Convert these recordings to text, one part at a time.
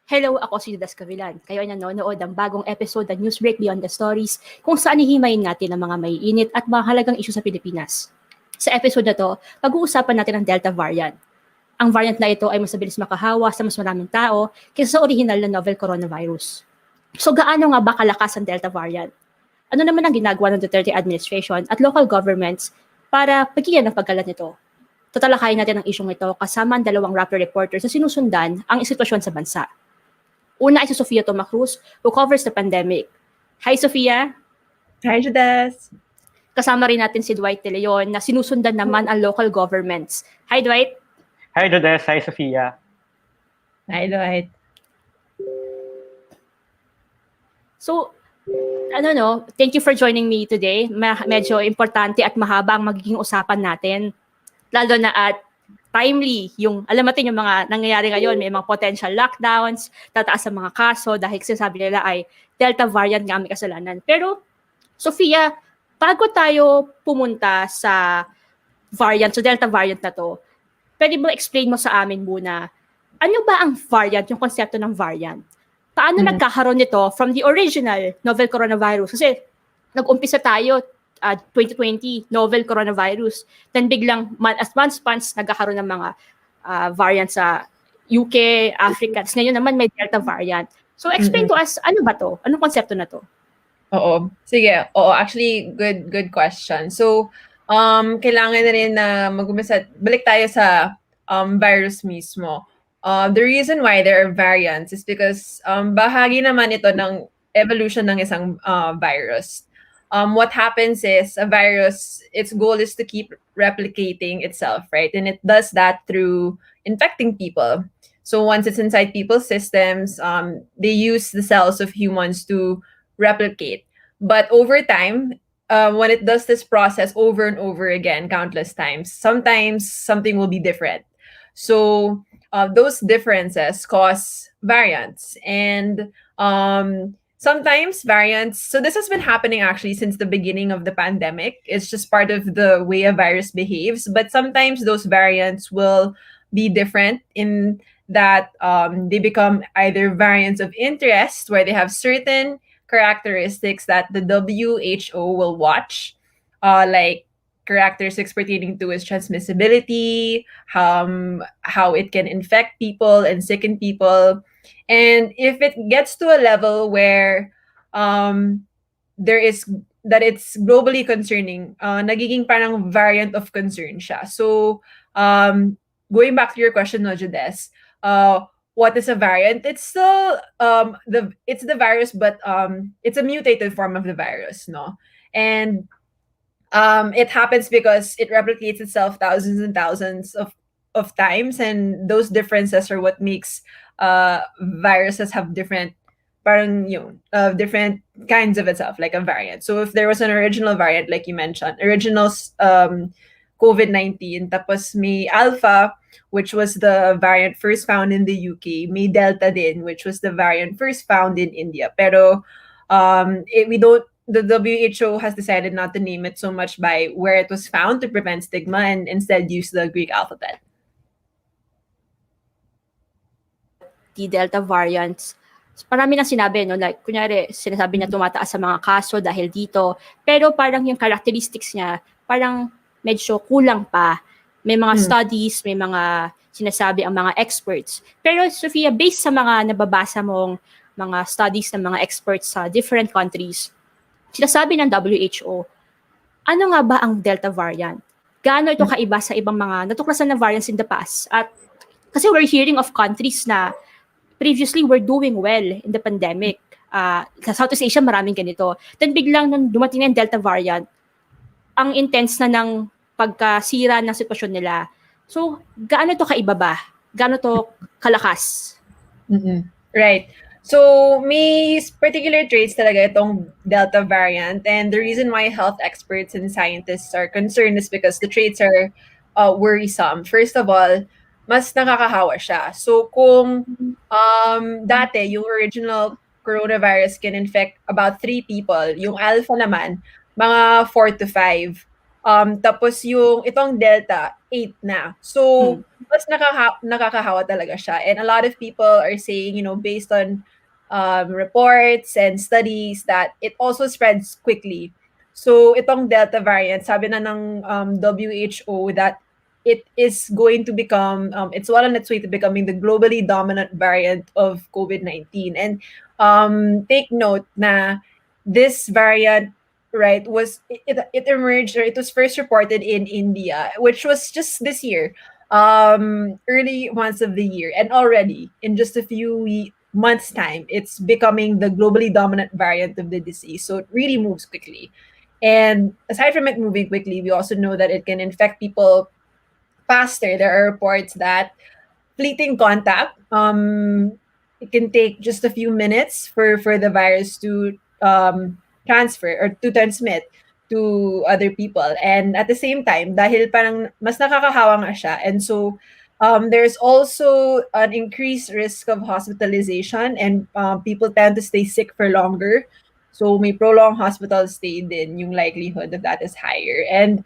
Hello, ako si Judas Cavillan. Kayo ay nanonood ng bagong episode ng Newsbreak Beyond the Stories kung saan hihimayin natin ang mga maiinit at mahalagang isyu sa Pilipinas. Sa episode na to, pag-uusapan natin ang Delta variant. Ang variant na ito ay mas mabilis makahawa sa mas maraming tao kaysa sa original na novel coronavirus. So gaano nga ba kalakas ang Delta variant? Ano naman ang ginagawa ng Duterte administration at local governments para pagkiyan ng pagkalat nito? Tatalakayin natin ang isyong ito kasama ang dalawang rapper reporters na sinusundan ang sitwasyon sa bansa. Una ay si Sofia Tomacruz, who covers the pandemic. Hi, Sofia. Hi, Judas. Kasama rin natin si Dwight De Leon na sinusundan naman ang local governments. Hi, Dwight. Hi, Judas. Hi, Sofia. Hi, Dwight. So, thank you for joining me today. Medyo importante at mahaba ang magiging usapan natin. Lalo na at timely, alam natin yung mga nangyayari ngayon, may mga potential lockdowns, tataas ang mga kaso dahil sinasabi nila ay Delta variant nga may kasalanan. Pero, Sofia, bago tayo pumunta sa Delta variant na to, pwede mo explain mo sa amin muna, ano ba ang variant, yung konsepto ng variant? Paano nagkakaroon nito from the original novel coronavirus? Kasi nag-umpisa tayo 2020, novel coronavirus. Then biglang, as months nagkakaroon ng mga variants sa UK, Africa. Tapos ngayon naman may Delta variant. So explain to us, ano ba to? Anong konsepto na to? Oo. Sige. Oo, actually, good question. So, kailangan na rin na mag-umpisa. Balik tayo sa virus mismo. The reason why there are variants is because bahagi naman ito ng evolution ng isang virus. What happens is a virus, its goal is to keep replicating itself, right? And it does that through infecting people. So once it's inside people's systems, they use the cells of humans to replicate. But over time, when it does this process over and over again, countless times, sometimes something will be different. So those differences cause variants. And sometimes variants, so this has been happening actually since the beginning of the pandemic. It's just part of the way a virus behaves. But sometimes those variants will be different in that they become either variants of interest, where they have certain characteristics that the WHO will watch, like characteristics pertaining to its transmissibility, how it can infect people and sicken people. And if it gets to a level where that it's globally concerning, nagiging parang variant of concern siya. So going back to your question, no, Judes, what is a variant? It's still it's the virus, but it's a mutated form of the virus, no? And it happens because it replicates itself thousands and thousands of times, and those differences are what makes viruses have different different kinds of itself, like a variant. So if there was an original variant, like you mentioned, original COVID-19, tapos may Alpha, which was the variant first found in the UK, may Delta din, which was the variant first found in India. Pero the WHO has decided not to name it so much by where it was found to prevent stigma, and instead use the Greek alphabet. The Delta variants, marami nang sinabi, no? Like, kunyari, sinasabi niya tumataas sa mga kaso dahil dito, pero parang yung characteristics niya, parang medyo kulang pa. May mga studies, may mga sinasabi ang mga experts. Pero, Sofia, based sa mga nababasa mong mga studies ng mga experts sa different countries, sinasabi ng WHO, ano nga ba ang Delta variant? Gaano ito kaiba sa ibang mga natuklasan na variants in the past? At kasi we're hearing of countries na previously were doing well in the pandemic. Sa Southeast Asia, maraming ganito. Then biglang nung dumating na yung Delta variant, ang intense na ng pagkasira ng sitwasyon nila. So, gaano ito kaiba ba? Gaano ito kalakas? Right. So, may particular traits talaga itong Delta variant, and the reason why health experts and scientists are concerned is because the traits are worrisome. First of all, mas nakakahawa siya. So, kung dati, yung original coronavirus can infect about 3 people, yung Alpha naman, mga 4 to 5. Tapos itong Delta, 8 na. So, Mm. mas nakakahawa talaga siya. And a lot of people are saying, based on reports and studies, that it also spreads quickly. So, itong Delta variant, sabi na ng WHO that it is going to become, it's well on its way to becoming the globally dominant variant of COVID-19. And take note na this variant, right, it emerged, or it was first reported in India, which was just this year, early months of the year, and already in just a few months time, it's becoming the globally dominant variant of the disease. So it really moves quickly. And aside from it moving quickly, we also know that it can infect people faster. There are reports that fleeting contact, it can take just a few minutes for the virus to transfer or to transmit to other people. And at the same time, dahil parang mas nakakahawa nga siya, and so there's also an increased risk of hospitalization, and people tend to stay sick for longer. So may prolonged hospital stay din, yung likelihood of that is higher. And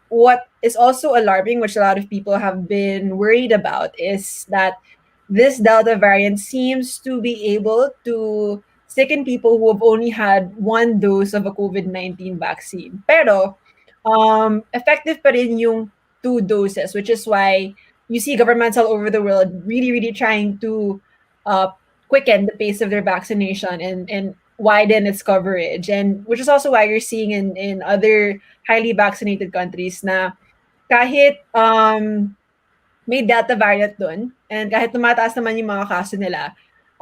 what is also alarming, which a lot of people have been worried about, is that this Delta variant seems to be able to sicken people who have only had one dose of a COVID-19 vaccine. Pero effective pa rin yung 2 doses, which is why you see governments all over the world really, really trying to quicken the pace of their vaccination and widen its coverage. And which is also why you're seeing in other highly vaccinated countries na kahit may Delta variant dun, and kahit tumataas naman yung mga kaso nila,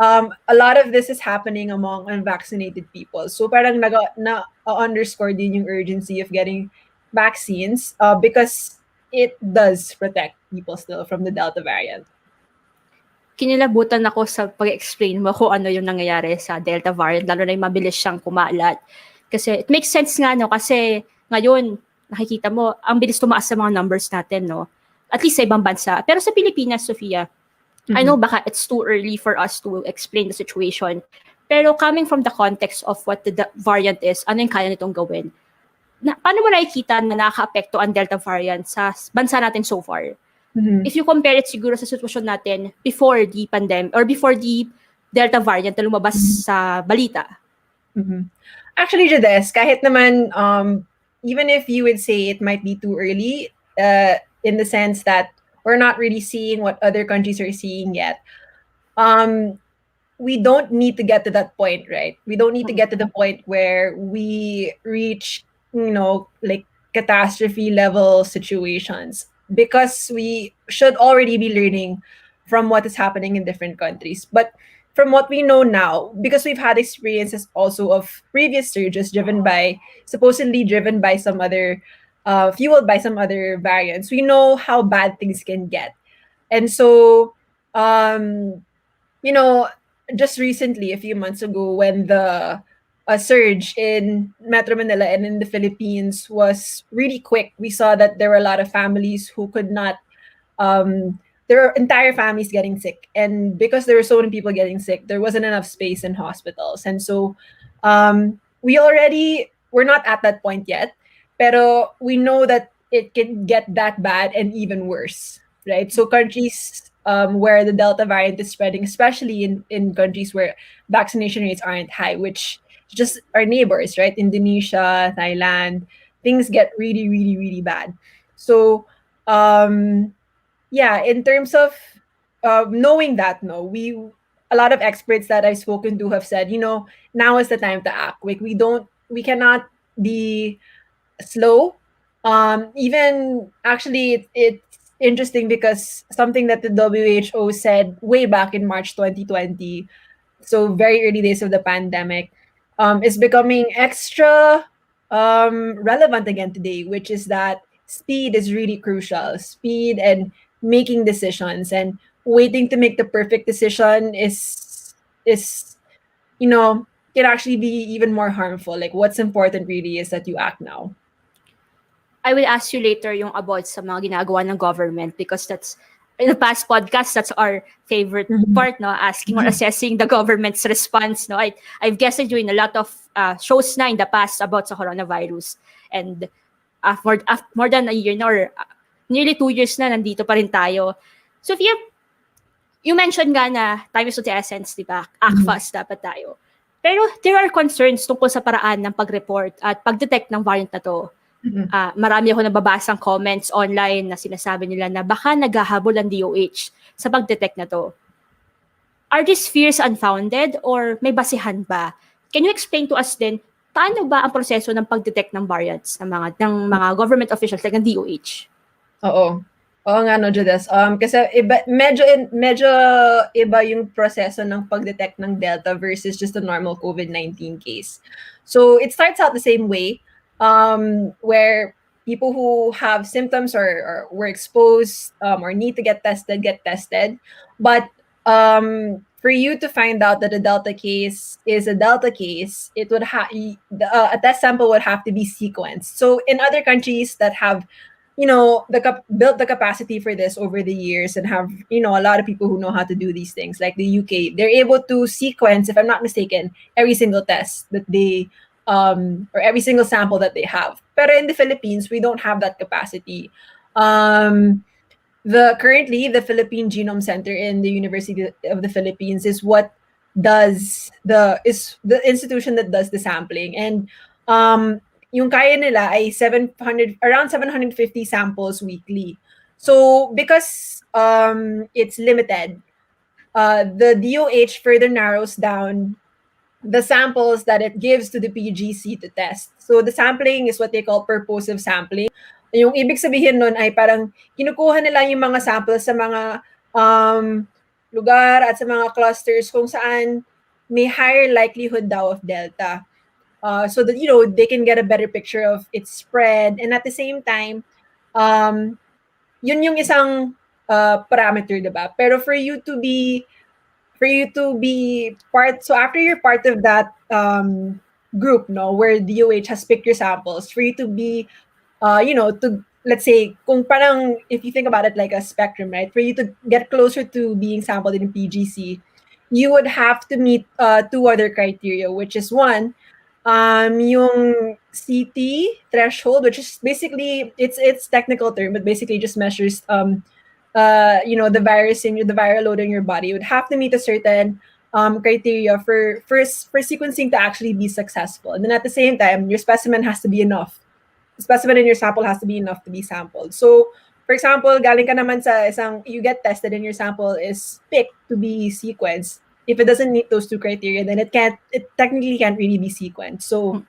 a lot of this is happening among unvaccinated people. So parang na-underscore din yung urgency of getting vaccines because it does protect people still from the Delta variant. Kinilabutan ako sa pag-explain mo kung ano yung nangyayari sa Delta variant, lalo na yung mabilis siyang kumalat. Kasi it makes sense nga, no? Kasi ngayon, nakikita mo, ang bilis tumaas sa mga numbers natin, no? At least sa ibang bansa. Pero sa Pilipinas, Sofia, I know baka it's too early for us to explain the situation. Pero coming from the context of what the variant is, ano yung kaya nitong gawin? Paano mo nakikita na nakaka-apekto ang Delta variant sa bansa natin so far? If you compare it siguro sa sitwasyon natin before the pandemic or before the Delta variant na lumabas sa balita. Actually, Jades, kahit naman, even if you would say it might be too early, in the sense that we're not really seeing what other countries are seeing yet, we don't need to get to that point, right? We don't need to get to the point where we reach, like catastrophe level situations, because we should already be learning from what is happening in different countries. But from what we know now, because we've had experiences also of previous surges supposedly driven by some other, fueled by some other variants, we know how bad things can get. And so, just recently, a few months ago, when the surge in Metro Manila and in the Philippines was really quick, we saw that there were a lot of families who could not, there are entire families getting sick. And because there were so many people getting sick, there wasn't enough space in hospitals. And so we're not at that point yet, pero we know that it can get that bad and even worse, right? So countries where the Delta variant is spreading, especially in countries where vaccination rates aren't high, which just our neighbors, right? Indonesia, Thailand, things get really, really, really bad. So, in terms of knowing that, a lot of experts that I've spoken to have said, now is the time to act. Like we cannot be slow. Even actually, it's interesting because something that the WHO said way back in March 2020, so very early days of the pandemic, is becoming extra relevant again today, which is that speed is really crucial. Speed and making decisions, and waiting to make the perfect decision is can actually be even more harmful. Like what's important really is that you act now. I will ask you later yung about sa mga ginagawa ng government, because that's in the past podcast, that's our favorite part, no? Asking or assessing the government's response, no? I've guested you in a lot of shows na in the past about sa coronavirus. And more than a year na or nearly 2 years na nandito pa rin tayo. So you mentioned nga na time is of the essence, di ba? Act fast dapat tayo. Pero there are concerns tungkol sa paraan ng pag-report at pag-detect ng variant na to. Marami ako nababasang comments online na sinasabi nila na baka naghahabol ang DOH sa pag-detect na to. Are these fears unfounded or may basihan ba? Can you explain to us din, paano ba ang proseso ng pag-detect ng variants ng mga government officials like ng DOH? Oo. Oo nga, no, Judas. Kasi medyo iba yung proseso ng pag-detect ng Delta versus just a normal COVID-19 case. So it starts out the same way, where people who have symptoms or were exposed or need to get tested. But for you to find out that a Delta case is a Delta case, it would a test sample would have to be sequenced. So in other countries that have built the capacity for this over the years and have, a lot of people who know how to do these things, like the UK, they're able to sequence, if I'm not mistaken, every single test that they, or every single sample that they have. But in the Philippines, we don't have that capacity. Currently, the Philippine Genome Center in the University of the Philippines is the institution that does the sampling. And yung kaya nila ay around 750 samples weekly. So because it's limited, the DOH further narrows down the samples that it gives to the PGC to test. So the sampling is what they call purposive sampling. Yung ibig sabihin nun ay parang kinukuha nila yung mga samples sa mga lugar at sa mga clusters kung saan may higher likelihood daw of Delta. So that they can get a better picture of its spread, and at the same time, yun yung isang parameter, diba? Pero for you to be part, so after you're part of that group, no, where DOH has picked your samples, for you to be, to, let's say, kung parang, if you think about it like a spectrum, right? For you to get closer to being sampled in PGC, you would have to meet two other criteria, which is one, yung CT threshold, which is basically it's technical term, but basically just measures the virus in the viral load in your body. Would have to meet a certain criteria for sequencing to actually be successful. And then at the same time, your specimen has to be enough. The specimen in your sample has to be enough to be sampled. So, for example, galing ka naman sa you get tested and your sample is picked to be sequenced. If it doesn't meet those two criteria, then it technically can't really be sequenced. So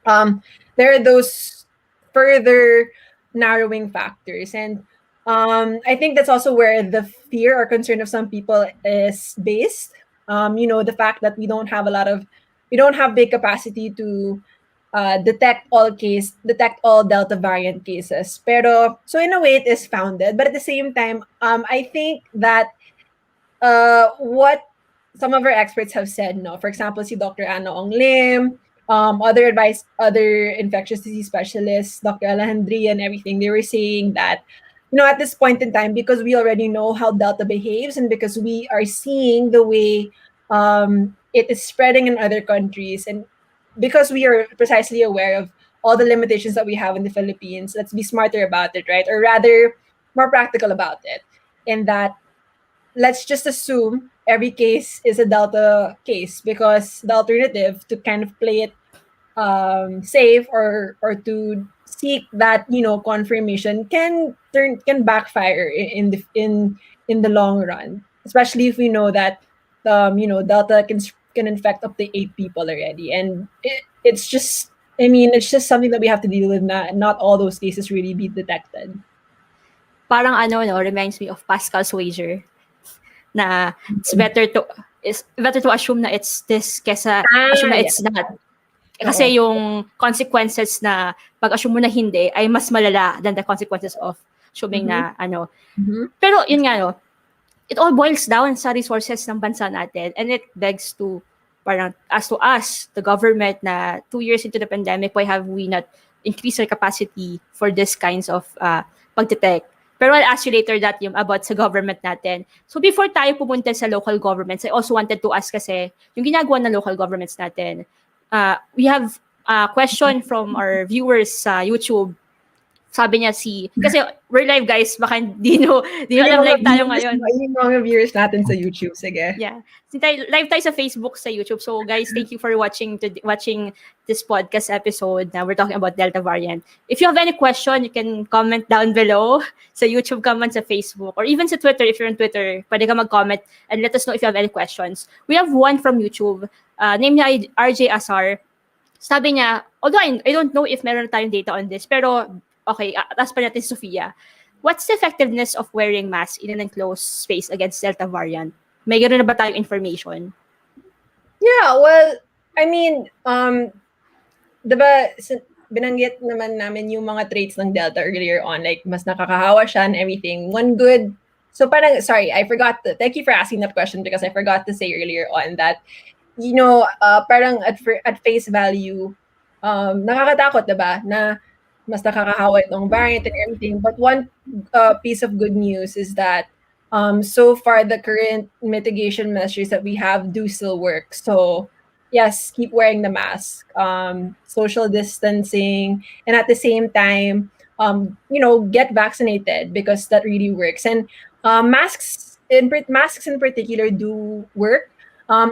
there are those further narrowing factors. And I think that's also where the fear or concern of some people is based. The fact that we don't have big capacity to detect all Delta variant cases. Pero, so in a way it is founded, but at the same time, I think that what some of our experts have said, no, for example, si Dr. Ana Ong Lim, other infectious disease specialists, Dr. Alejandria and everything, they were saying that, at this point in time, because we already know how Delta behaves and because we are seeing the way it is spreading in other countries, and because we are precisely aware of all the limitations that we have in the Philippines, let's be smarter about it, right? Or rather, more practical about it. In that, let's just assume every case is a Delta case, because the alternative to kind of play it safe or to seek that confirmation can backfire in the long run, especially if we know that Delta can infect up to 8 people already, and it's just something that we have to deal with. Not all those cases really be detected. Parang reminds me of Pascal's wager na it's better to assume na it's this kesa assume na it's not. Kasi yung consequences na pag-assume mo na hindi ay mas malala than the consequences of assuming na Pero yun nga, it all boils down sa resources ng bansa natin, and it begs to parang as to us, the government, na 2 years into the pandemic, why have we not increased our capacity for this kinds of pag-detect? Pero I'll ask you later that yung about sa government natin. So before tayo pumunta sa local governments, I also wanted to ask kasi yung ginagawa ng local governments natin. We have a question from our viewers sa YouTube. sabi niya kasi we're live guys, baka di nyo alam live tayo ngayon. Yung mga viewers natin sa YouTube, sige. Yeah. Live tayo sa Facebook, sa YouTube. So guys, thank you for watching this podcast episode. Now we're talking about Delta variant. If you have any question, you can comment down below sa YouTube comment, sa Facebook, or even sa Twitter. If you're on Twitter, pwede ka mag-comment and let us know if you have any questions. We have one from YouTube. Name niya RJ Asar. Sabi niya, although I don't know if meron tayong data on this, pero okay, atas pa natin si Sofia. What's the effectiveness of wearing mask in an enclosed space against Delta variant? May gano'n na ba tayong information? Yeah, well, I mean, diba, binanggit naman namin yung mga traits ng Delta earlier on, like mas nakakahawa siya and everything. So parang, sorry, thank you for asking that question because I forgot to say earlier on that, parang at face value, nakakatakot, diba, na mas nakakahawa itong variant and everything. But one piece of good news is that so far the current mitigation measures that we have do still work. So yes, keep wearing the mask, social distancing, and at the same time, get vaccinated because that really works. And masks in particular do work.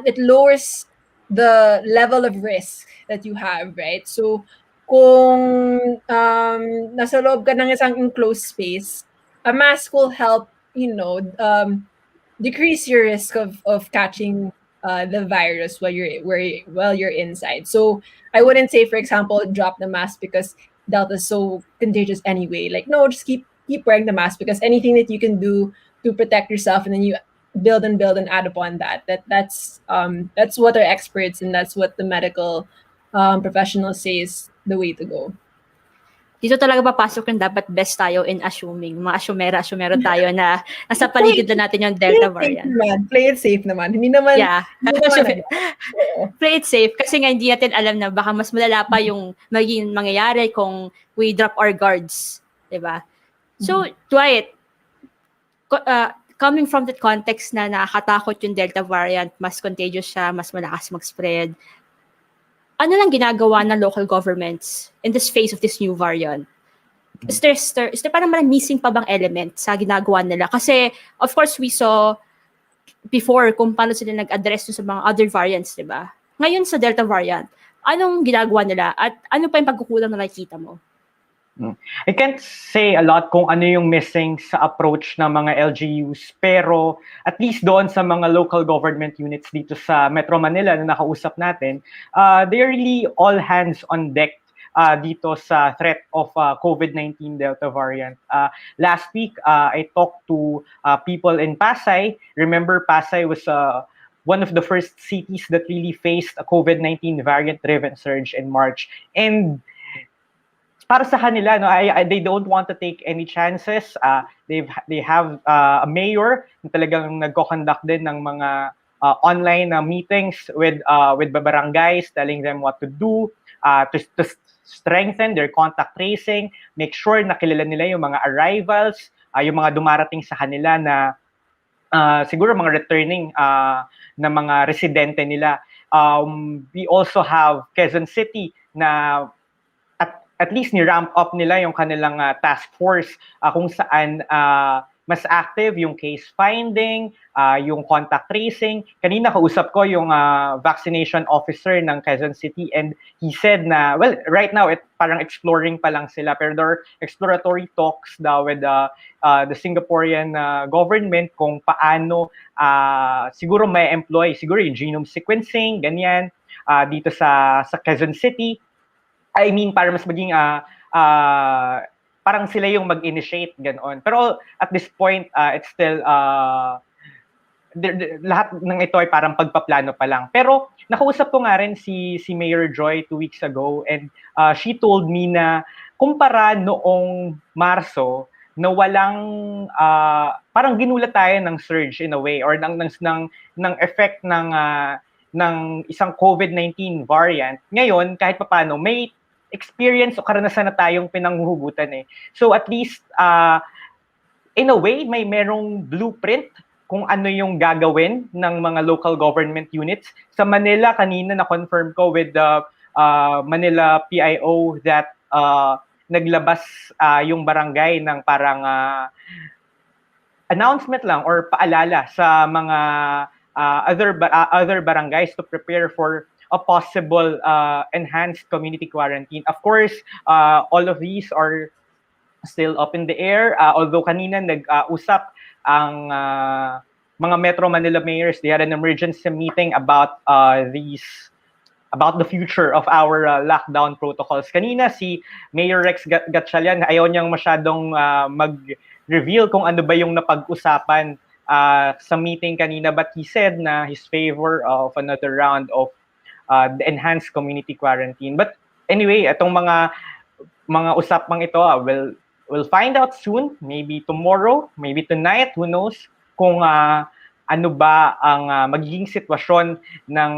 It lowers the level of risk that you have, right? So kung nasa loob ka ng isang enclosed space, a mask will help, decrease your risk of catching the virus while you're inside. So I wouldn't say, for example, drop the mask because Delta is so contagious anyway. Like, no, just keep wearing the mask because anything that you can do to protect yourself, and then you build and add upon that's what our experts and that's what the medical professionals say is the way to go. Dito talaga papasok yung dapat best tayo in assuming. Mga assumero tayo na nasa paligid na natin yung Delta variant. Play it safe naman. Hindi naman. Yeah. Play it safe. Kasi nga hindi natin alam na baka mas malala pa yung magiging mangyayari kung we drop our guards. Diba? So, Dwight, coming from that context na nakakatakot yung Delta variant, mas contagious siya, mas malakas mag-spread, ano lang ginagawa ng local governments in this face of this new variant? Is there parang missing pa bang element sa ginagawa nila? Kasi, of course, we saw before kung paano sila nag-address sa mga other variants, di ba? Ngayon sa Delta variant, anong ginagawa nila at ano pa yung pagkukulang na nakikita mo? I can't say a lot kung ano yung missing sa approach ng mga LGUs, pero at least doon sa mga local government units dito sa Metro Manila na nakausap natin, they're really all hands on deck dito sa threat of COVID-19 Delta variant. Last week, I talked to people in Pasay. Remember, Pasay was one of the first cities that really faced a COVID-19 variant-driven surge in March. And para sa kanila, they don't want to take any chances. They have a mayor na talagang nagko-conduct din ng mga online meetings with barangays, telling them what to do to strengthen their contact tracing, make sure na kilala nila yung mga arrivals, yung mga dumarating sa kanila na siguro mga returning na mga residente nila. We also have Quezon City na at least ni-ramp up nila yung kanilang task force kung saan mas active yung case finding, yung contact tracing. Kanina kausap ko yung vaccination officer ng Quezon City and he said na, well, right now, parang exploring pa lang sila, pero there are exploratory talks daw with the Singaporean government kung paano siguro may employ, siguro yung genome sequencing, ganyan, dito sa Quezon City. I mean, para mas maging parang sila yung mag-initiate, ganoon. Pero at this point, it's still lahat ng ito ay parang pagpaplano pa lang. Pero nakausap ko nga rin si Mayor Joy 2 weeks ago and she told me na kumpara noong Marso na walang parang ginulat tayo ng surge in a way or ng effect ng isang COVID-19 variant. Ngayon, kahit papaano, may experience o karanasan na tayong pinanghuhugutan eh. So at least, in a way, may merong blueprint kung ano yung gagawin ng mga local government units. Sa Manila, kanina na-confirm ko with the Manila PIO that naglabas yung barangay ng parang announcement lang or paalala sa mga other barangays to prepare for a possible enhanced community quarantine. Of course, all of these are still up in the air. Although kanina nag-usap ang mga Metro Manila mayors, they had an emergency meeting about the future of our lockdown protocols. Kanina si Mayor Rex Gatchalian, ayaw niyang masyadong mag-reveal kung ano ba yung napag-usapan sa meeting kanina, but he said na his favor of another round of the enhanced community quarantine. But anyway, itong mga usapang ito, we'll find out soon, maybe tomorrow, maybe tonight, who knows, kung ano ba ang magiging sitwasyon ng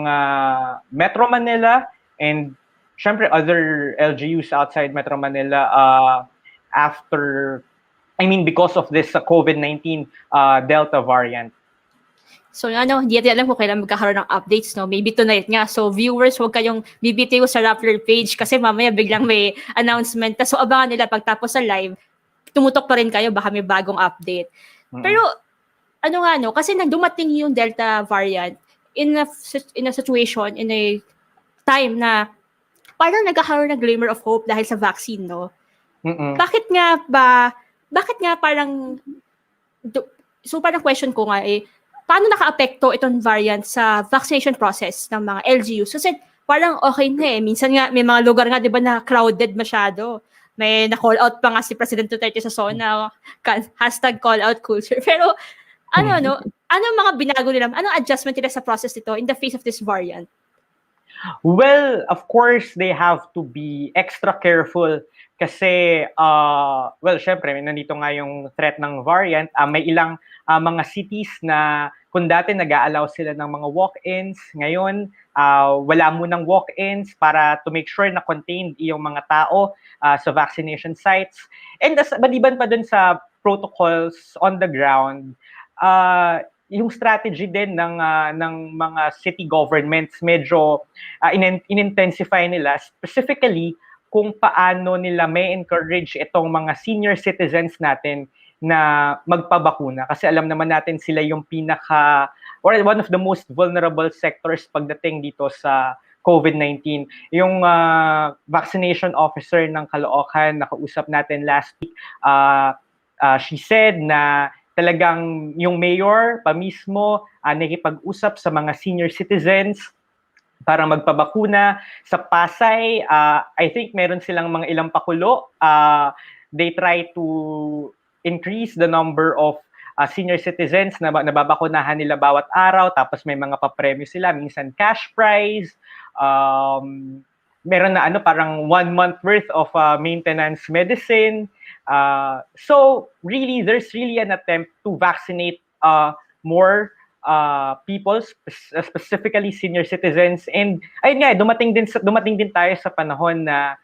Metro Manila and syempre other LGUs outside Metro Manila because of this COVID-19 Delta variant. So hindi natin alam kung kailan magkakaroon ng updates, no? Maybe tonight nga. So viewers, huwag kayong bibitiw sa Rappler page kasi mamaya biglang may announcement. So abangan nila pagtapos sa live, tumutok pa rin kayo, baka may bagong update. Pero kasi dumating yung Delta variant in a situation, in a time na parang nagkakaroon ng glimmer of hope dahil sa vaccine, no? Bakit nga parang so parang question ko nga paano naka-apekto itong variant sa vaccination process ng mga LGUs? Kasi parang okay na minsan nga may mga lugar nga 'di ba na crowded masyado. May na-call out pa nga si President Duterte sa SONA, #calloutculture. Pero ano mga binago nila? Anong adjustment nila sa process nito in the face of this variant? Well, of course, they have to be extra careful kasi, syempre, nandito nga yung threat ng variant. May ilang mga cities na kung dati nag-a-allow sila ng mga walk-ins, ngayon, wala munang walk-ins para to make sure na contained yung mga tao sa vaccination sites. And maliban pa dun sa protocols on the ground, yung strategy din ng mga city governments medyo in-intensify nila, specifically kung paano nila may encourage itong mga senior citizens natin na magpabakuna kasi alam naman natin sila yung one of the most vulnerable sectors pagdating dito sa COVID-19. Yung vaccination officer ng Caloocan, nakausap natin last week, she said na talagang yung mayor pa mismo nakikipag-usap sa mga senior citizens para magpabakuna. Sa Pasay, I think meron silang mga ilang pakulo. They try to increase the number of senior citizens na nababakunahan nila bawat araw, tapos may mga papremyo sila, minsan cash prize, meron na parang 1 month worth of maintenance medicine. So really, there's really an attempt to vaccinate more people, specifically senior citizens. And ayun nga, dumating din tayo sa panahon na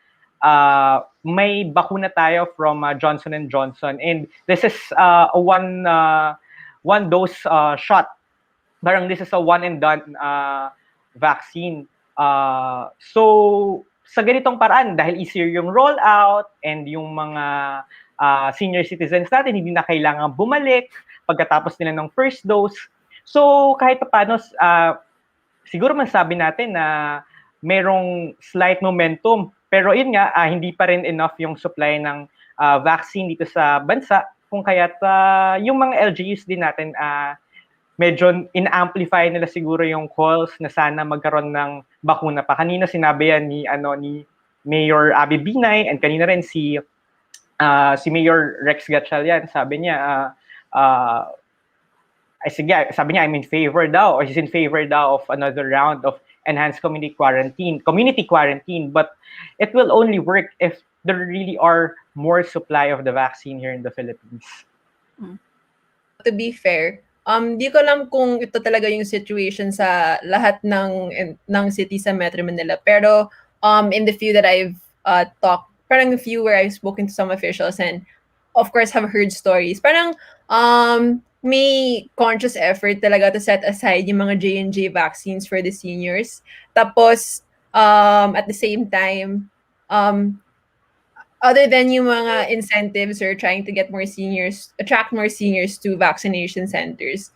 may bakuna tayo from Johnson & Johnson, and this is a one dose shot. Parang this is a one and done vaccine. So sa ganitong paraan, dahil easier yung rollout and yung mga senior citizens natin hindi na kailangan bumalik pagkatapos nila ng first dose. So kahit paano, siguro masabi natin na merong slight momentum. Pero yun nga, hindi pa rin enough yung supply ng vaccine dito sa bansa. Kung kaya't yung mga LGUs din natin, medyo in-amplify nila siguro yung calls na sana magkaroon ng bakuna pa. Kanina sinabi yan ni Mayor Abby Binay, and kanina rin si Mayor Rex Gatchalian. Sabi niya, I'm in favor daw, or he's in favor daw of another round of enhanced community quarantine, but it will only work if there really are more supply of the vaccine here in the Philippines. To be fair, di ko alam kung ito talaga yung situation sa lahat ng city sa Metro Manila, pero in the few that I've talked, parang a few where I've spoken to some officials and of course have heard stories, parang may conscious effort talaga to set aside yung mga J&J vaccines for the seniors. Tapos, at the same time, other than yung mga incentives or trying to get more seniors, attract more seniors to vaccination centers.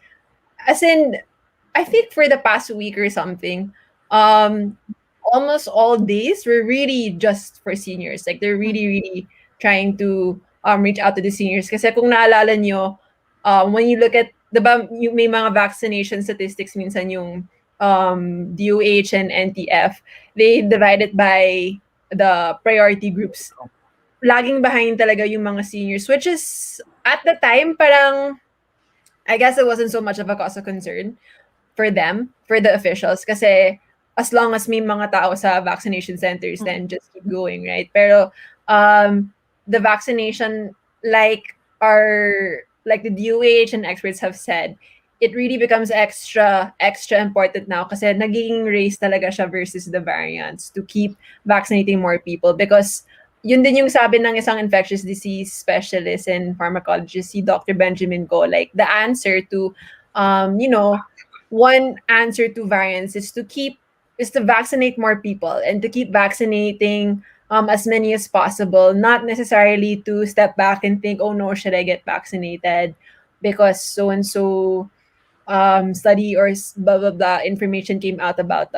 As in, I think for the past week or something, um, almost all days were really just for seniors. Like they're really, really trying to reach out to the seniors. Kasi kung naalala nyo, when you look at, diba, yung may mga vaccination statistics minsan yung DOH and NTF, they divide it by the priority groups. Laging behind talaga yung mga seniors, which is, at the time, parang, I guess it wasn't so much of a cause of concern for them, for the officials, kasi as long as may mga tao sa vaccination centers, then just keep going, right? Pero the vaccination, like the DOH and experts have said, it really becomes extra important now kasi naging race talaga siya versus the variants to keep vaccinating more people, because yun din yung sabi ng isang infectious disease specialist and pharmacologist, si Dr. Benjamin Go, like the answer to one answer to variants is to vaccinate more people and to keep vaccinating as many as possible, not necessarily to step back and think, oh no, should I get vaccinated because so and so study or blah blah blah information came out about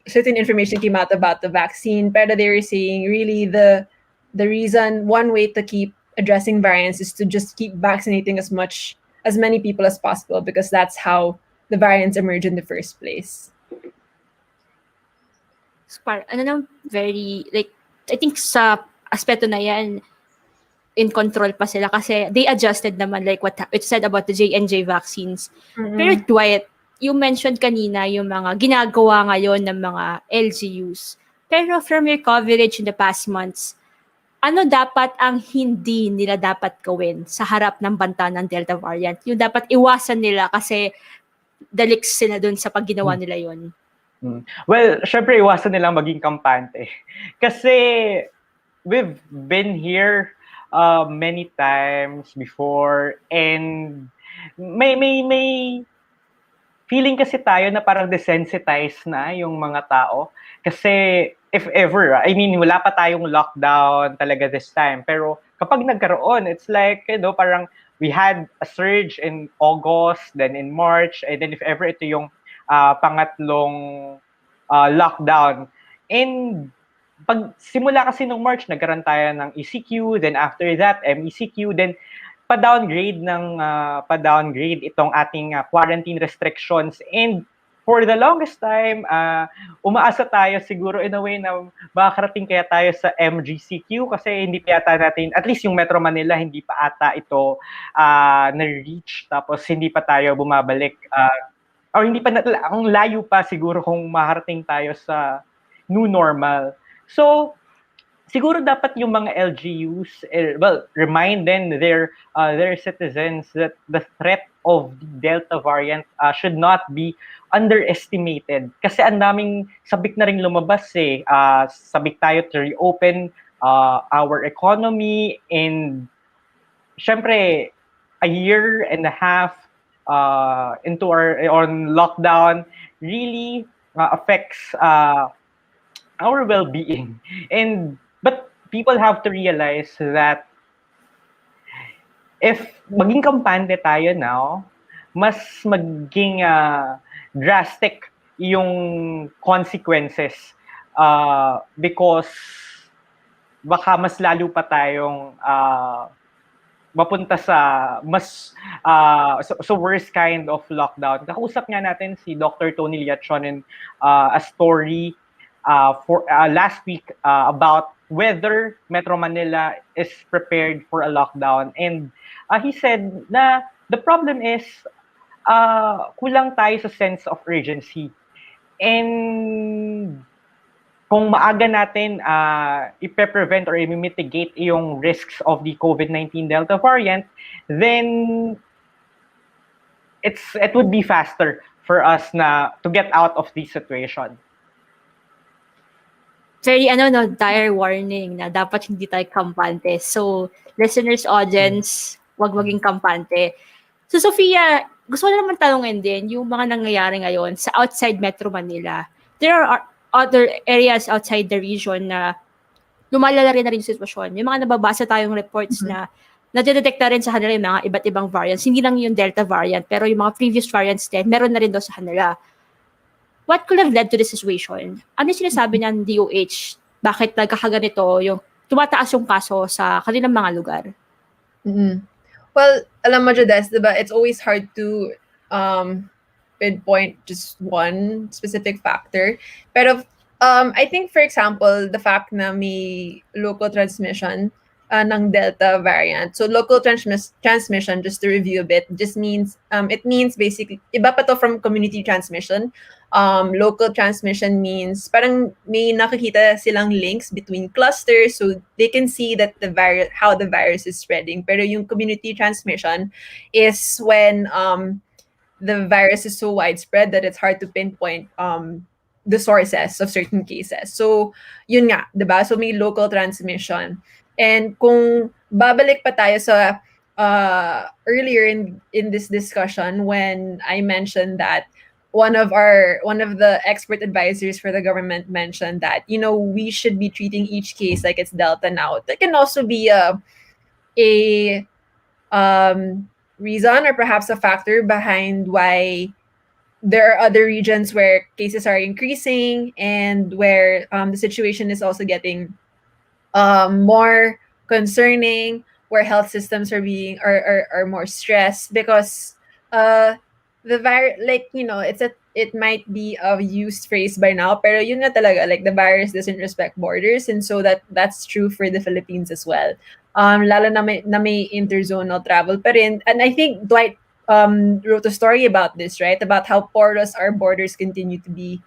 certain information came out about the vaccine, pero they were saying really the reason, one way to keep addressing variants is to just keep vaccinating as many people as possible, because that's how the variants emerge in the first place. Very, like, I think sa aspeto na yan, in control pa sila kasi they adjusted naman, like what it said about the J&J vaccines. Pero Dwight, you mentioned kanina yung mga ginagawa ngayon ng mga LGUs. Pero from your coverage in the past months, ano dapat ang hindi nila dapat gawin sa harap ng banta ng Delta variant? Yung dapat iwasan nila kasi daliks sila dun sa pagginawa nila yun. Well, syempre iwasan nilang maging kampante. Kasi we've been here many times before, and may feeling kasi tayo na parang desensitized na yung mga tao. Kasi if ever, I mean, wala pa tayong lockdown talaga this time. Pero kapag nagkaroon, it's like, parang we had a surge in August, then in March, and then if ever ito yung pangatlong lockdown. And pag simula kasi nung March, nagkaroon tayo ng ECQ, then after that, MECQ, then pa-downgrade itong ating quarantine restrictions. And for the longest time, umaasa tayo siguro in a way na makakarating kaya tayo sa MGCQ kasi hindi pa yata natin, at least yung Metro Manila, hindi pa ata ito na-reach. Tapos hindi pa tayo bumabalik. Or hindi pa, ang layo pa siguro kung makarating tayo sa new normal. So, siguro dapat yung mga LGUs, remind then their citizens that the threat of the Delta variant should not be underestimated. Kasi ang daming sabik na rin lumabas sabik tayo to reopen our economy, and syempre, a year and a half into on lockdown really affects our well-being. But people have to realize that if maging kampante tayo now, mas maging drastic yung consequences because baka mas lalo pa tayong mapunta sa mas worst kind of lockdown. Nakausap nga natin si Dr. Tony Liachon in a story for last week about whether Metro Manila is prepared for a lockdown, and he said na the problem is kulang tayo sa sense of urgency, and kung maaga natin i-prevent or i-mitigate yung risks of the COVID-19 Delta variant, then it would be faster for us to get out of this situation. Very dire warning na dapat hindi tayo kampante. So, listeners, audience, wag maging kampante. So, Sophia, gusto ko naman tanungin din yung mga nangyayari ngayon sa outside Metro Manila. There are other areas outside the region na lumalala rin na rin yung sitwasyon. Yung mga nababasa tayong reports na nadedetect na rin sa kanila yung mga iba't ibang variants. Hindi lang yung Delta variant, pero yung mga previous variants din, meron na rin daw sa kanila. What could have led to this situation? Ano yung sinasabi ng DOH? Bakit nagkakaganito yung tumataas yung kaso sa kanilang mga lugar? Mhm. Well, alam mo, Jodes, diba, it's always hard to pinpoint just one specific factor. Pero I think, for example, the fact na may local transmission ng Delta variant. So local transmission, just to review a bit, just means, it means basically, iba pa to from community transmission. Local transmission means parang may nakikita silang links between clusters so they can see that how the virus is spreading. Pero yung community transmission is when the virus is so widespread that it's hard to pinpoint the sources of certain cases. So, yun nga, 'di ba? So may local transmission. And kung babalik pa tayo sa earlier in this discussion when I mentioned that one of the expert advisors for the government mentioned that we should be treating each case like it's Delta now. That can also be a reason or perhaps a factor behind why there are other regions where cases are increasing and where the situation is also getting more concerning, where health systems are more stressed because the virus, it might be a used phrase by now, pero yun nga talaga, like the virus doesn't respect borders, and so that's true for the Philippines as well. Lalo na may interzonal travel pa rin. And I think Dwight wrote a story about this, right? About how porous our borders continue to be,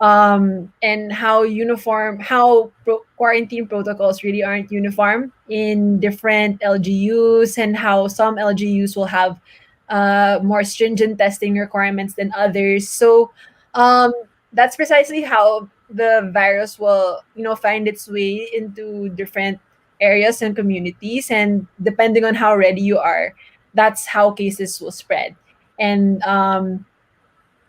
and how quarantine protocols really aren't uniform in different LGUs, and how some LGUs will have more stringent testing requirements than others. So that's precisely how the virus will, find its way into different areas and communities, and depending on how ready you are, that's how cases will spread. And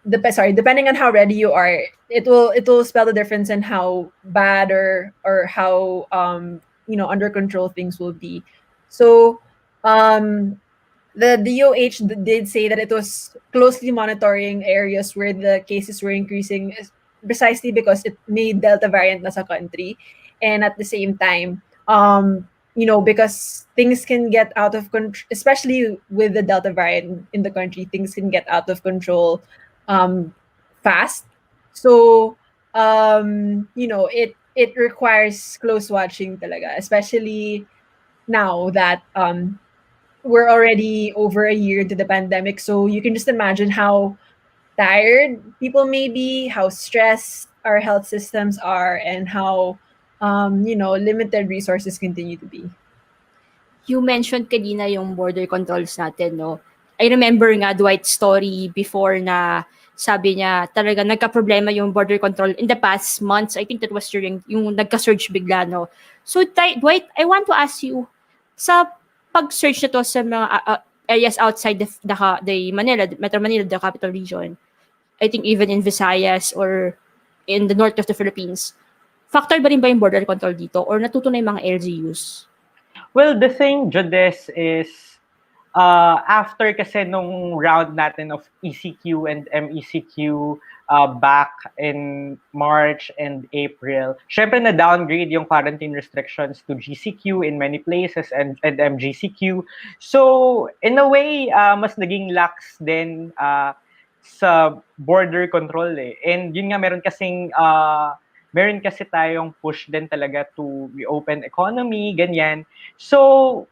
depending on how ready you are, it will spell the difference in how bad or how under control things will be. So the DOH did say that it was closely monitoring areas where the cases were increasing, precisely because it made Delta variant na sa country, and at the same time, because things can get out of control, especially with the Delta variant in the country, things can get out of control fast. So it requires close watching talaga, especially now that we're already over a year into the pandemic. So you can just imagine how tired people may be, how stressed our health systems are, and how limited resources continue to be. You mentioned kanina yung border controls natin, no? I remember nga Dwight's story before na sabi niya talaga nagka-problema yung border control in the past months. I think that was during yung nagka-surge bigla, no? So Dwight, I want to ask you, sa pag-search na to sa mga areas outside the Manila, Metro Manila, the capital region, I think even in Visayas or in the north of the Philippines, factor ba rin ba yung border control dito or natuto na yung mga LGUs? Well, the thing, Jodes, is after kasi nung round natin of ECQ and MECQ back in March and April, syempre na-downgrade yung quarantine restrictions to GCQ in many places and MGCQ. So, in a way, mas naging lax din sa border control eh. And yun nga, meron kasi tayong push din talaga to reopen economy, ganyan. So,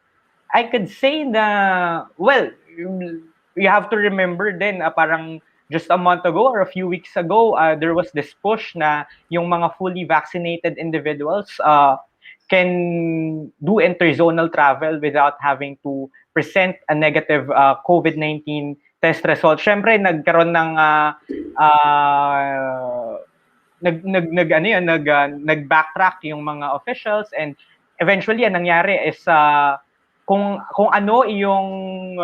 I could say na, well, you have to remember din, parang just a month ago or a few weeks ago, there was this push na yung mga fully vaccinated individuals can do interzonal travel without having to present a negative COVID-19 test result. Syempre, nagkaroon ng nag-backtrack yung mga officials, and eventually ang nangyari is kung ano yung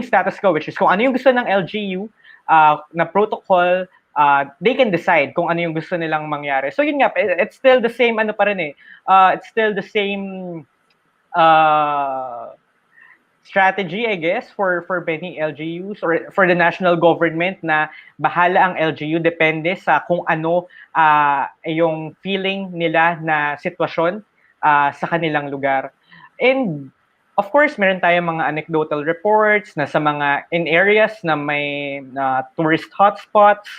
status quo, which is kung ano yung gusto ng LGU na protocol, they can decide kung ano yung gusto nilang mangyari. So yun nga, it's still the same ano pa rin eh. It's still the same strategy, I guess, for many LGUs or for the national government na bahala ang LGU, depende sa kung ano yung feeling nila na sitwasyon sa kanilang lugar. And of course, meron tayong mga anecdotal reports na sa mga in areas na may tourist hotspots,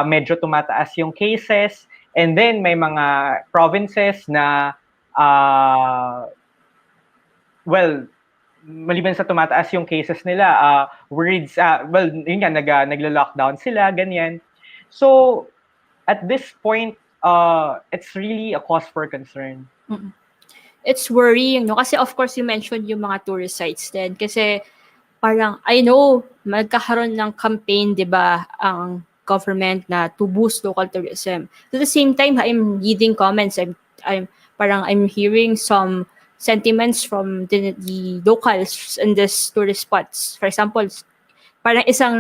medyo tumataas yung cases. And then may mga provinces na well, maliban sa tumataas yung cases nila, worried, well, yun nga, nagla-lockdown sila, ganyan. So, at this point, it's really a cause for concern. It's worrying, no? Kasi of course, you mentioned yung mga tourist sites din. Kasi parang, I know, magkakaroon ng campaign, di ba, ang government na to boost local tourism. At the same time, I'm reading comments, I'm hearing some sentiments from the locals in this tourist spots. For example, parang isang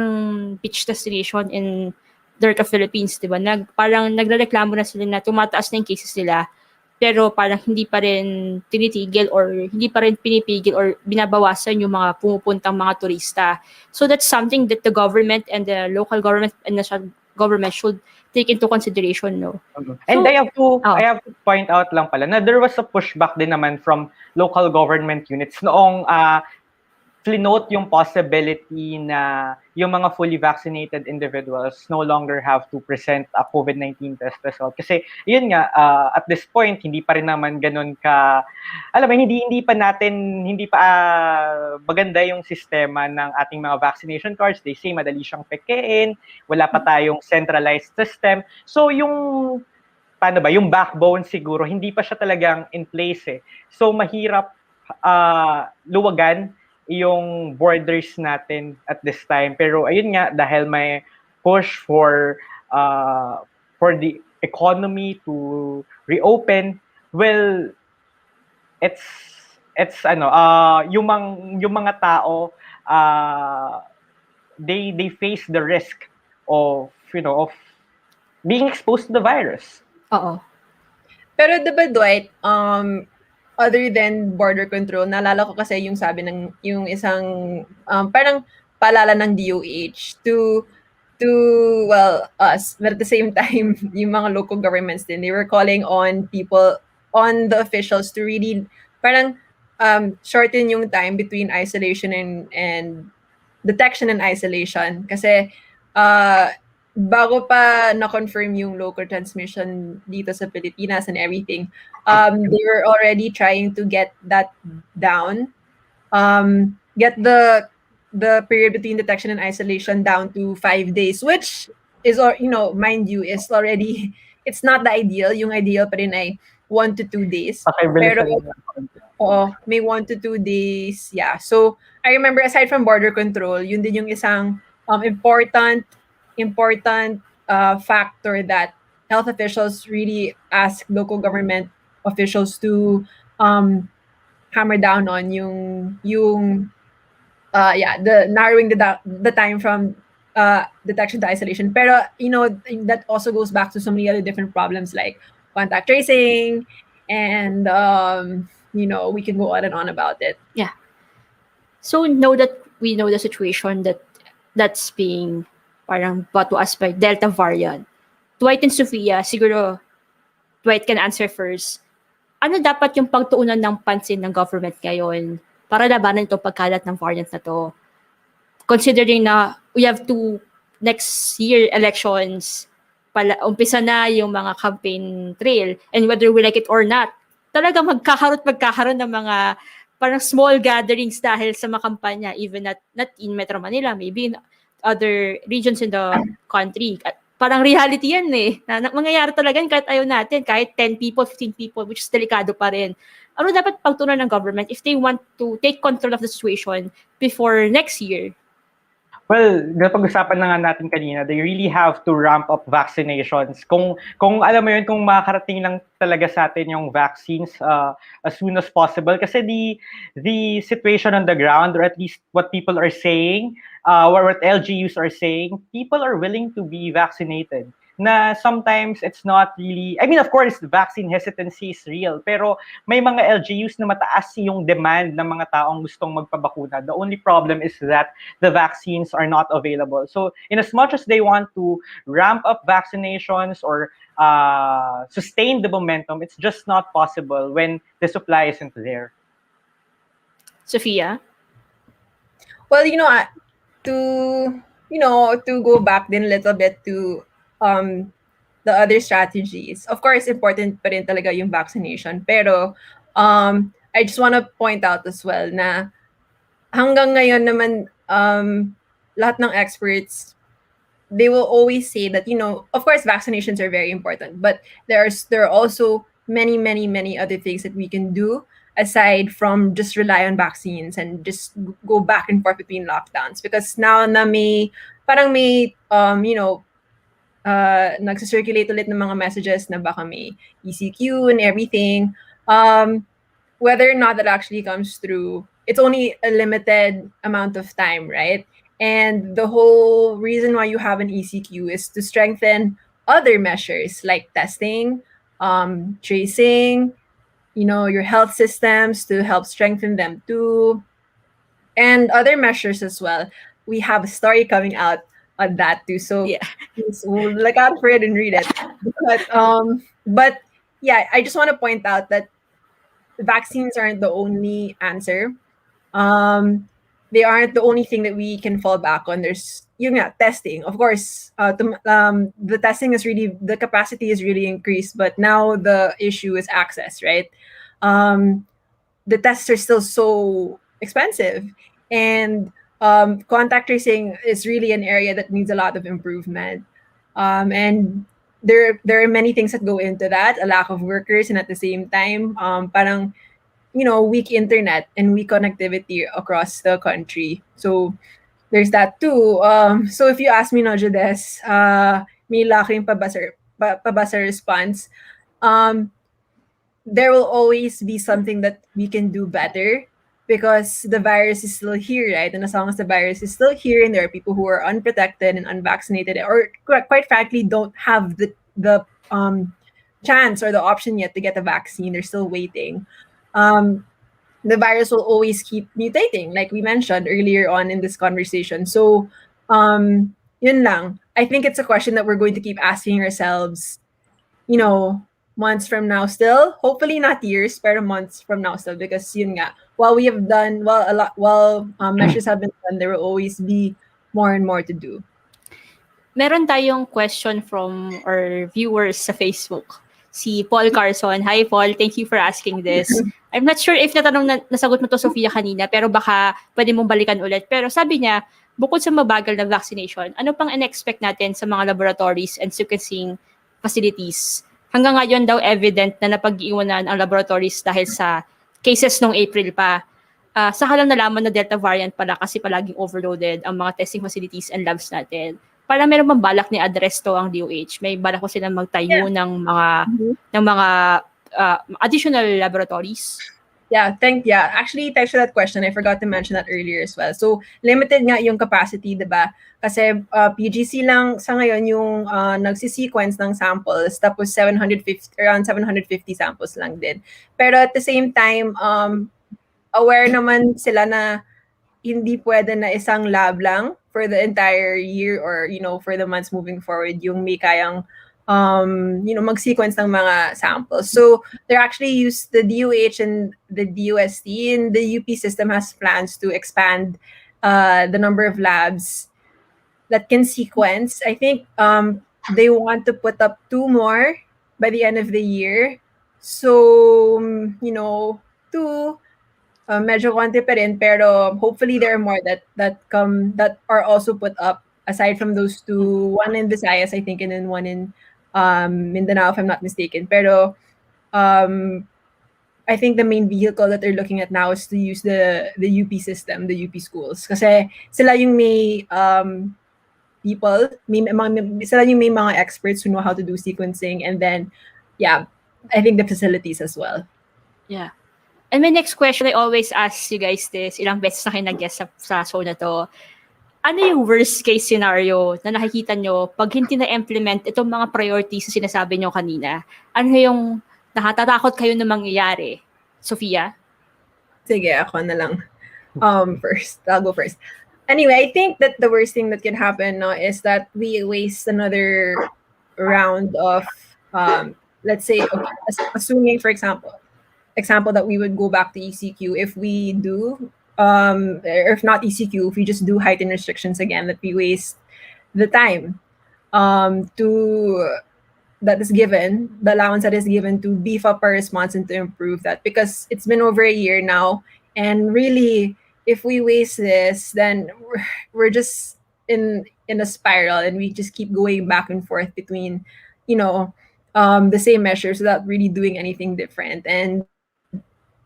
beach destination in the Philippines, di ba? Parang nagrereklamo na sila na tumataas na yung cases nila, pero parang hindi pa rin tinitigil or hindi pa rin pinipigil or binabawasan yung mga pumupuntang mga turista. So that's something that the government and the local government and national government should take into consideration, no? And I have to point out lang pala na there was a pushback din naman from local government units noong flinote yung possibility na yung mga fully vaccinated individuals no longer have to present a COVID-19 test result. Kasi yun nga, at this point, hindi pa rin naman ganun ka, alam mo, hindi pa maganda yung sistema ng ating mga vaccination cards. They say madali siyang pekein, wala pa tayong centralized system. So yung, paano ba, yung backbone siguro, hindi pa siya talagang in place eh. So mahirap luwagan yung borders natin at this time. Pero ayun nga, dahil may push for the economy to reopen, well, it's yung mga tao they face the risk of being exposed to the virus. Oo. Pero diba, Dwight, other than border control, naalala ko kasi yung sabi ng yung isang parang paalala ng DOH to us, but at the same time yung mga local governments din, they were calling on the officials to really parang shorten yung time between isolation and detection and isolation kasi bago pa na-confirm yung local transmission dito sa Pilipinas and everything, they were already trying to get that down, get the period between detection and isolation down to 5 days, which is, mind you, is already, it's not the ideal. Yung ideal pa rin ay 1 to 2 days. Okay, pero may 1 to 2 days, yeah. So, I remember aside from border control, yun din yung isang important factor that health officials really ask local government officials to hammer down on the narrowing the time from detection to isolation. Pero that also goes back to so many other different problems like contact tracing and we can go on and on about it. Yeah. So now that we know the situation that's being parang brought to us by Delta variant, Dwight and Sofia, siguro Dwight can answer first. Ano dapat yung pagtuunan ng pansin ng government ngayon para labanan itong pagkalat ng variant na to? Considering na we have two next year elections, umpisa na yung mga campaign trail, and whether we like it or not, talaga magkakaroon ng mga parang small gatherings dahil sa mga kampanya, even not in Metro Manila, maybe in other regions in the country. Parang reality yan eh. Mangyayari talaga kahit ayaw natin, kahit 10 people, 15 people, which is delikado pa rin. Ano dapat pagtunan ng government if they want to take control of the situation before next year? Well, napag-usapan na nga natin kanina, they really have to ramp up vaccinations. Kung alam mo yun, kung makakarating lang talaga sa atin yung vaccines as soon as possible. Kasi the situation on the ground, or at least what people are saying, what LGUs are saying, people are willing to be vaccinated. Na sometimes it's not really, I mean, of course, the vaccine hesitancy is real, pero may mga LGUs na mataas yung demand ng mga taong gustong magpabakuna. The only problem is that the vaccines are not available. So in as much as they want to ramp up vaccinations or sustain the momentum, it's just not possible when the supply isn't there. Sophia? Well, to go back then a little bit to the other strategies. Of course, important pa rin talaga yung vaccination. Pero I just want to point out as well na hanggang ngayon naman lahat ng experts, they will always say that, of course, vaccinations are very important, but there are also many, many, many other things that we can do aside from just rely on vaccines and just go back and forth between lockdowns. Because now na parang may, nagsicirculate ulit ng mga messages na baka may ECQ and everything. Whether or not that actually comes through, it's only a limited amount of time, right? And the whole reason why you have an ECQ is to strengthen other measures like testing, tracing, your health systems, to help strengthen them too, and other measures as well. We have a story coming out on that too, so Yeah. please, we'll look out for it and read it. But yeah, I just want to point out that vaccines aren't the only answer. They aren't the only thing that we can fall back on. There's testing. Of course, the testing is really, the capacity is really increased, but now the issue is access, right? The tests are still so expensive, and contact tracing is really an area that needs a lot of improvement. And there are many things that go into that. A lack of workers, and at the same time, parang weak internet and weak connectivity across the country. So there's that too. So if you ask me, no, Jades, may laking pabasa response. There will always be something that we can do better because the virus is still here, right? And as long as the virus is still here, and there are people who are unprotected and unvaccinated, or quite frankly don't have the chance or the option yet to get a vaccine, they're still waiting. The virus will always keep mutating, like we mentioned earlier on in this conversation. So, yun lang. I think it's a question that we're going to keep asking ourselves, months from now still. Hopefully not years, pero months from now still. Because yun nga, while we have done, measures have been done, there will always be more and more to do. Meron tayong question from our viewers sa Facebook. Si Paul Carson. Hi, Paul. Thank you for asking this. I'm not sure if nasagot mo to, Sophia, kanina, pero baka pwede mong balikan ulit. Pero sabi niya, bukod sa mabagal na vaccination, ano pang in-expect natin sa mga laboratories and sequencing facilities? Hanggang ngayon daw evident na napag-iwanan ang laboratories dahil sa cases nung April pa. Saka lang nalaman na Delta variant pala kasi palaging overloaded ang mga testing facilities and labs natin. Para meron bang balak ni address to ang DOH? May balak ko silang magtayo ng mga additional laboratories? Actually, thanks for that question. I forgot to mention that earlier as well. So, limited nga yung capacity, diba? Kasi PGC lang sa ngayon yung nagsisequence ng samples, tapos around 750 samples lang din. Pero at the same time, aware naman sila na hindi pwede na isang lab lang for the entire year or, for the months moving forward, yung may kayang mag-sequence ng mga samples. So they're actually used, the DOH and the DOST, and the UP system has plans to expand the number of labs that can sequence. I think they want to put up 2 more by the end of the year. So, 2, medyo konti pa rin, pero hopefully there are more that are also put up aside from those 2, one in Visayas, I think, and then one in Mindanao, if I'm not mistaken. Pero I I think the main vehicle that they're looking at now is to use the UP system, the UP schools. Kasi sila yung may people, sila yung may mga experts who know how to do sequencing, and then, yeah, I think the facilities as well. Yeah. And my next question, I always ask you guys this, ilang beses na kayo nag-guest sa show na to. Ano yung worst case scenario na nakikita nyo pag hindi na-implement itong mga priorities na sinasabi nyo kanina? Ano yung nakatatakot kayo na mangyayari? Sophia? Sige, ako na lang. First, I'll go first. Anyway, I think that the worst thing that can happen no, is that we waste another round of, let's say, okay, assuming, for example that we would go back to ECQ if we do, or if not ECQ, if we just do heightened restrictions again, that we waste the time that is given, the allowance that is given to beef up our response and to improve that, because it's been over a year now, and really, if we waste this, then we're just in a spiral, and we just keep going back and forth between, the same measures without really doing anything different. And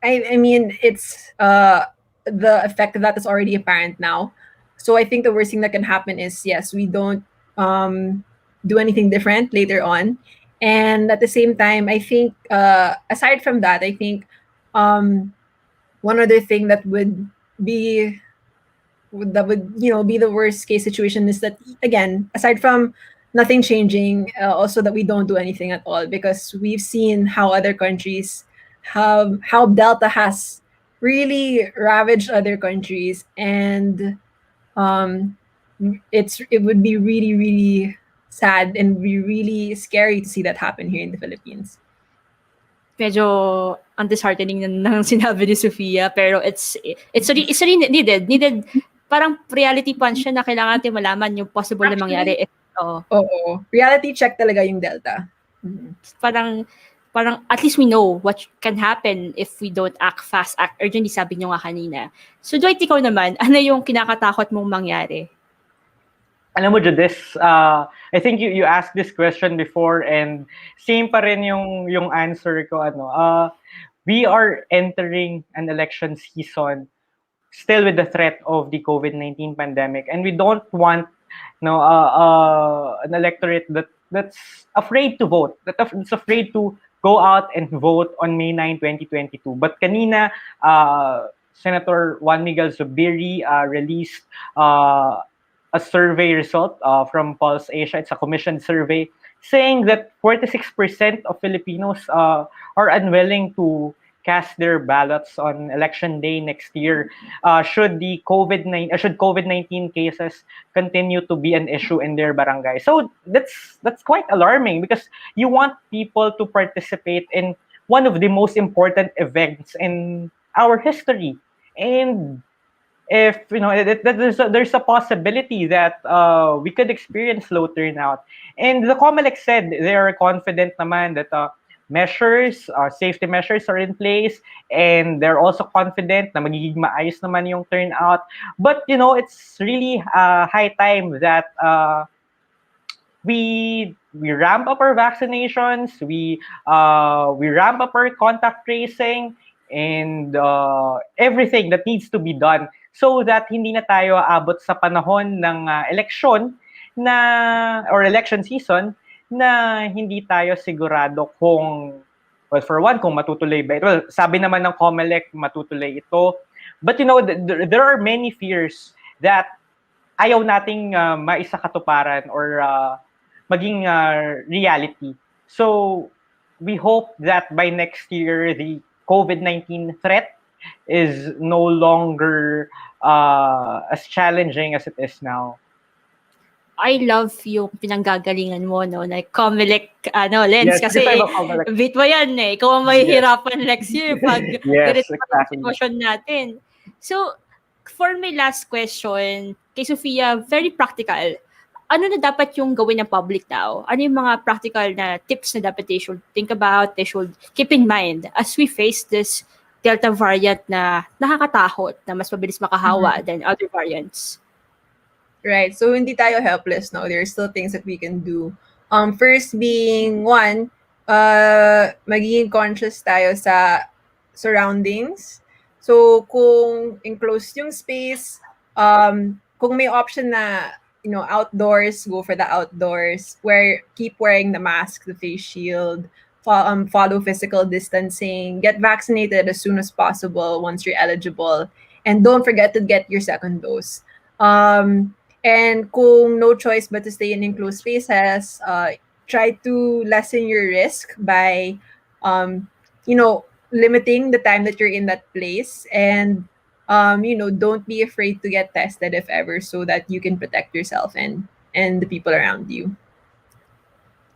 I mean, it's the effect of that is already apparent now. So I think the worst thing that can happen is, yes, we don't do anything different later on. And at the same time, I think, aside from that, I think one other thing that would be the worst case situation is that, again, aside from nothing changing, also that we don't do anything at all, because we've seen how other countries, how Delta has really ravaged other countries, and it would be really, really sad and be really scary to see that happen here in the Philippines. Medyo disheartening ng sinabi ni Sophia, pero it's really needed. Parang reality punch siya na kailangan natin malaman yung possible na mangyari. Oo. Reality check talaga yung Delta. Mm-hmm. Parang at least we know what can happen if we don't act fast, act urgently, sabi nyo nga kanina. So Dwight, ikaw naman, ano yung kinakatakot mong mangyari? Alam mo, Judith, I think you asked this question before, and same pa rin yung answer ko. We are entering an election season still with the threat of the COVID-19 pandemic, and we don't want an electorate that's afraid to vote, that's afraid to go out and vote on May 9, 2022. But kanina, Senator Juan Miguel Zubiri released a survey result from Pulse Asia. It's a commissioned survey saying that 46% of Filipinos are unwilling to cast their ballots on election day next year. Should COVID-19 cases continue to be an issue in their barangay. So that's quite alarming, because you want people to participate in one of the most important events in our history. And if there's a possibility that we could experience low turnout, and the COMELEC said they are confident naman that safety measures are in place, and they're also confident na magiging maayos naman yung turnout. But it's really high time that we ramp up our vaccinations, we ramp up our contact tracing, and everything that needs to be done, so that hindi na tayo aabot sa panahon ng election election season na hindi tayo sigurado kung matutuloy ba. Well, sabi naman ng COMELEC, matutuloy ito. But there are many fears that ayaw nating maisakatuparan or maging reality. So we hope that by next year, the COVID-19 threat is no longer as challenging as it is now. I love yung pinanggagalingan mo, no? Like, COMELEC, Lens, yes, kasi bit mo yan, eh. Ikaw ang mahihirapan next year pag yes, ganito ang situation natin. So, for my last question, kay Sophia, very practical. Ano na dapat yung gawin ng public now? Ano yung mga practical na tips na dapat they should think about, they should keep in mind as we face this Delta variant na nakakatakot, na mas mabilis makahawa than other variants? Right. So hindi tayo helpless, no? There are still things that we can do. First being one, magiging conscious tayo sa surroundings. So kung enclosed yung space, kung may option na outdoors, go for the outdoors. Keep wearing the mask, the face shield, follow physical distancing, get vaccinated as soon as possible once you're eligible, and don't forget to get your second dose. And kung no choice but to stay in enclosed spaces, try to lessen your risk by, limiting the time that you're in that place, and don't be afraid to get tested if ever, so that you can protect yourself and the people around you.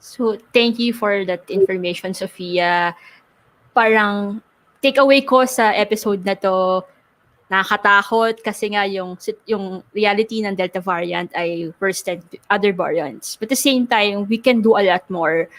So, thank you for that information, Sophia. Parang takeaway ko sa episode na to, nakakatakot kasi nga yung reality ng Delta variant ay worse than other variants. But at the same time, we can do a lot more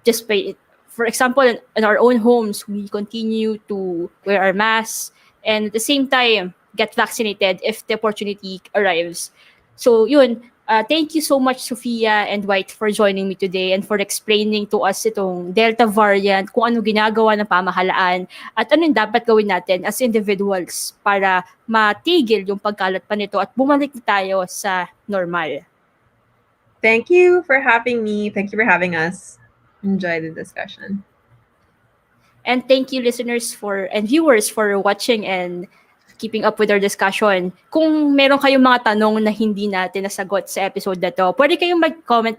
just by, for example, in our own homes, we continue to wear our masks and at the same time, get vaccinated if the opportunity arrives. So yun, thank you so much, Sophia and White, for joining me today and for explaining to us itong Delta variant, kung ano ginagawa ng pamahalaan at ano yung dapat gawin natin as individuals para matigil yung pagkalat pa nito at bumalik na tayo sa normal. Thank you for having me. Thank you for having us. Enjoy the discussion. And thank you, listeners and viewers for watching and keeping up with our discussion. Kung meron kayong mga tanong na hindi natin nasagot sa episode na to, pwede kayong mag-comment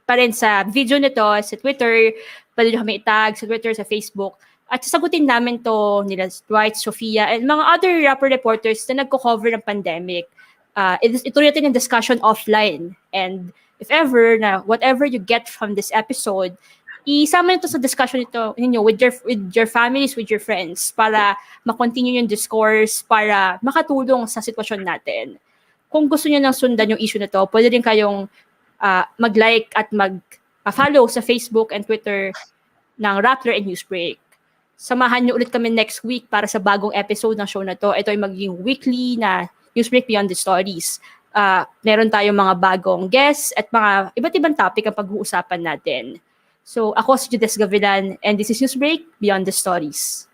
pa rin sa video nito, sa Twitter, pwede nyo kami itag sa Twitter, sa Facebook, at sasagutin namin to nila Dwight, Sophia, and mga other rapper reporters na nagko-cover ng pandemic. Ituloy natin yung discussion offline. And if ever, na whatever you get from this episode, isama nito sa discussion nito ninyo with your families, with your friends, para ma-continue yung discourse, para makatulong sa sitwasyon natin. Kung gusto niyo nang sundan yung issue na to, pwede rin kayong mag-like at mag-follow sa Facebook and Twitter ng Rappler and Newsbreak. Samahan niyo ulit kami next week para sa bagong episode ng show na to. Ito ay magiging weekly na Newsbreak Beyond the Stories. Meron tayong mga bagong guests at mga iba't ibang topic ang pag-uusapan natin. So, ako si Judes Gavilan and this is Newsbreak Beyond the Stories.